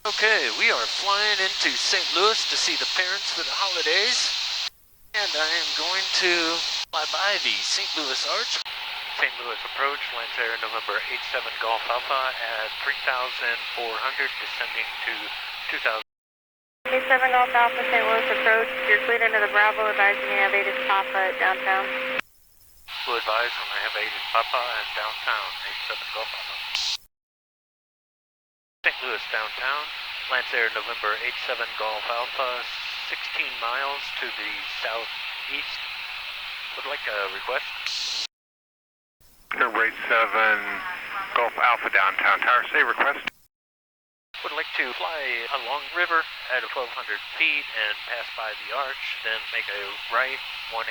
Okay, we are flying into St. Louis to see the parents for the holidays, and I am going to fly by the St. Louis Arch. St. Louis approach, Lancair, November 87 Golf Alpha at 3,400, descending to 2,000. 87 Golf Alpha, St. Louis approach. You're cleared into the Bravo, advising you have Aviation Papa at downtown. Will advise when I have Aviation Papa at downtown, 87 Golf Alpha. St. Louis downtown, Lancair, November 87 Golf Alpha, 16 miles to the southeast. Would like a request. Number 87 Golf Alpha downtown tower, say request. Would like to fly along the river at 1,200 feet and pass by the arch, then make a right 180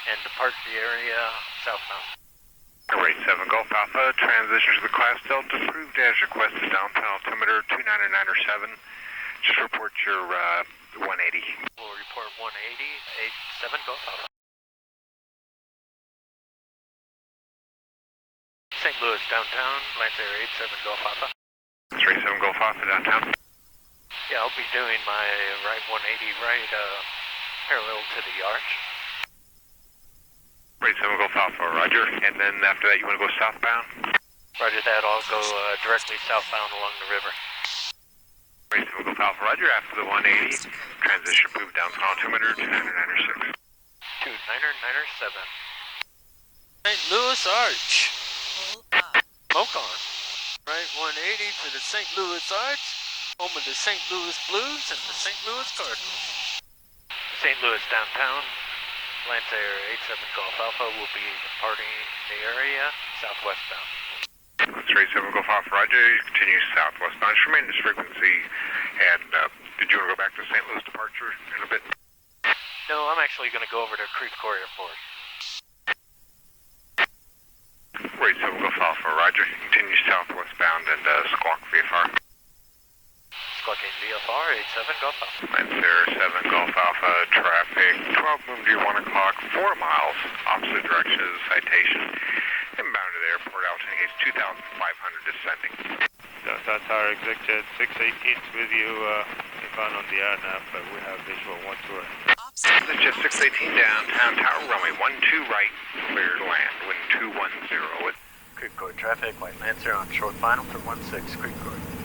and depart the area southbound. Number 87 Golf Alpha, transition to the class Delta, approved as requested, downtown altimeter 29907. Just report your 180. We'll report 180, 87 Golf Alpha. St. Louis downtown, Lancair 87 Golf Alpha. 37 Golf Alpha downtown. Yeah, I'll be doing my right 180 right parallel to the arch. 37 Golf Alpha, roger. And then after that, you want to go southbound? Roger that, I'll go directly southbound along the river. 37 Golf Alpha, roger. After the 180, transition approved, downtown altimeter 29906. 29907. St. Louis Arch. Smoke on. Right 180 for the St. Louis Arch, home of the St. Louis Blues and the St. Louis Cardinals. St. Louis downtown, Lancair 87 Golf Alpha will be departing the area southwestbound. 37 Golf Alpha, roger. You continue southwestbound. Just remain this frequency. And did you want to go back to St. Louis departure in a bit? No, I'm actually going to go over to Creve Coeur Airport. 37 Golf Alpha, roger. Continue southwestbound and squawk VFR. Squawking VFR 87 Golf Alpha. Lancair 7 Golf Alpha, traffic 12 moving to 1 o'clock, 4 miles, opposite direction of the citation. Inbound to the airport, altitude 2,500 descending. Downtown Tower, Executive 618 is with you. Inbound on the RNAV, but we have visual 1-2. Jet 618 downtown tower, runway 12 right, clear to land, wind 210. Creve Coeur traffic, White Lancer on short final for 16 Creve Coeur.